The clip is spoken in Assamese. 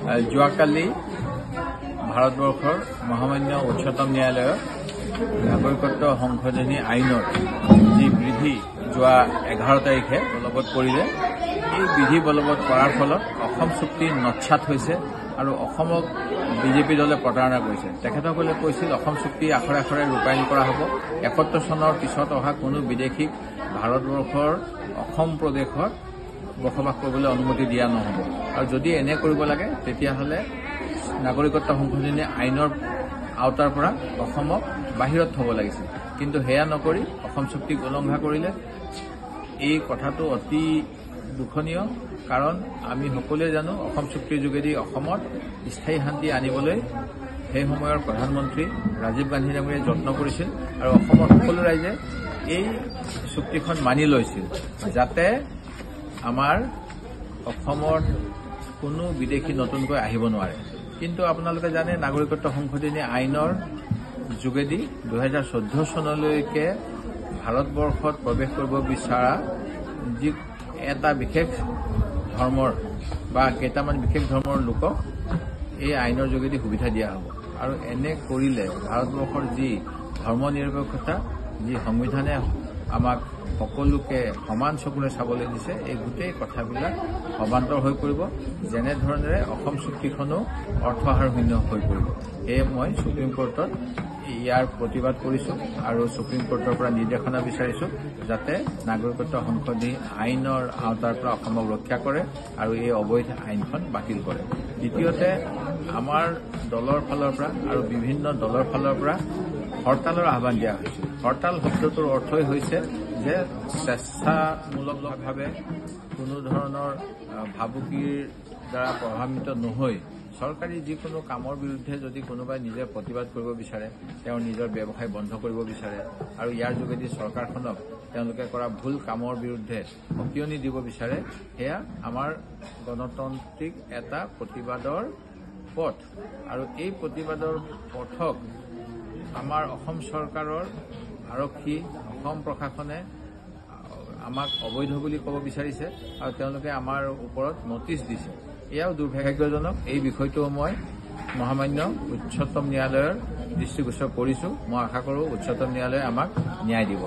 যোৱাকালি ভাৰতবৰ্ষৰ মহামান্য উচ্চতম ন্যায়ালয়ৰ নাগৰিকত্ব সংশোধনী আইনৰ যি বিধি যোৱা 11 তাৰিখে বলবৎ কৰিলে, এই বিধি বলবৎ কৰাৰ ফলত অসম চুক্তি নৎসাত হৈছে আৰু অসমক বিজেপি দলে প্ৰতাৰণা কৰিছে। তেখেতসকলে কৈছিল অসম চুক্তি আখৰে আখৰে ৰূপায়ণ কৰা হ'ব। 71 চনৰ পিছত অহা কোনো বিদেশীক ভাৰতবৰ্ষৰ অসম প্ৰদেশত বসবাস কৰিবলৈ অনুমতি দিয়া নহ'ব আৰু যদি এনে কৰিব লাগে তেতিয়াহ'লে নাগৰিকত্ব সংশোধনী আইনৰ আওতাৰ পৰা অসমক বাহিৰত থ'ব লাগিছিল। কিন্তু সেয়া নকৰি অসম চুক্তিক উলংঘা কৰিলে। এই কথাটো অতি দুখনীয়, কাৰণ আমি সকলোৱে জানো অসম চুক্তিৰ যোগেদি অসমত স্থায়ী শান্তি আনিবলৈ সেই সময়ৰ প্ৰধানমন্ত্ৰী ৰাজীৱ গান্ধী ডাঙৰীয়াই যত্ন কৰিছিল আৰু অসমৰ সকলো ৰাইজে এই চুক্তিখন মানি লৈছিল যাতে আমাৰ অসমত কোনো বিদেশী নতুনকৈ আহিব নোৱাৰে। কিন্তু আপোনালোকে জানে নাগৰিকত্ব সংশোধনী আইনৰ যোগেদি 2014 চনলৈকে ভাৰতবৰ্ষত প্ৰৱেশ কৰিব বিচৰা যি এটা বিশেষ ধৰ্মৰ বা কেইটামান বিশেষ ধৰ্মৰ লোকক এই আইনৰ যোগেদি সুবিধা দিয়া হ'ব আৰু এনে কৰিলে ভাৰতবৰ্ষৰ যি ধৰ্ম নিৰপেক্ষতা, যি সংবিধানে আমাক সকলোকে সমান চকুৰে চাবলৈ দিছে, এই গোটেই কথাবিলাক অবান্তৰ হৈ পৰিব। যেনেধৰণেৰে অসম চুক্তিখনো অৰ্থহাৰশূন্য হৈ পৰিব। সেয়ে মই সুপ্ৰিম কোৰ্টত ইয়াৰ প্ৰতিবাদ কৰিছোঁ আৰু সুপ্ৰিম কোৰ্টৰ পৰা নিৰ্দেশনা বিচাৰিছোঁ যাতে নাগৰিকত্ব সংশোধনী আইনৰ আওতাৰ পৰা অসমক ৰক্ষা কৰে আৰু এই অবৈধ আইনখন বাতিল কৰে। দ্বিতীয়তে, আমাৰ দলৰ ফালৰ পৰা আৰু বিভিন্ন দলৰ ফালৰ পৰা হৰতালৰ আহ্বান দিয়া হৈছে। হৰতাল শব্দটোৰ অৰ্থই হৈছে যে স্বেচ্ছামূলকভাৱে কোনো ধৰণৰ ভাবুকিৰ দ্বাৰা প্ৰভাৱিত নহৈ চৰকাৰী যিকোনো কামৰ বিৰুদ্ধে যদি কোনোবাই নিজে প্ৰতিবাদ কৰিব বিচাৰে, তেওঁৰ নিজৰ ব্যৱসায় বন্ধ কৰিব বিচাৰে আৰু ইয়াৰ যোগেদি চৰকাৰখনক তেওঁলোকে কৰা ভুল কামৰ বিৰুদ্ধে সকিয়নি দিব বিচাৰে, সেয়া আমাৰ গণতান্ত্ৰিক এটা প্ৰতিবাদৰ পথ আৰু এই প্ৰতিবাদৰ পথক আমাৰ অসম চৰকাৰৰ আৰক্ষী, অসম প্ৰশাসনে আমাক অবৈধ বুলি ক'ব বিচাৰিছে আৰু তেওঁলোকে আমাৰ ওপৰত নটিচ দিছে। এয়াও দুৰ্ভাগ্যজনক। এই বিষয়টোও মই মহামান্য উচ্চতম ন্যায়ালয়ৰ দৃষ্টিগোচৰ কৰিছোঁ। মই আশা কৰোঁ উচ্চতম ন্যায়ালয়ে আমাক ন্যায় দিব।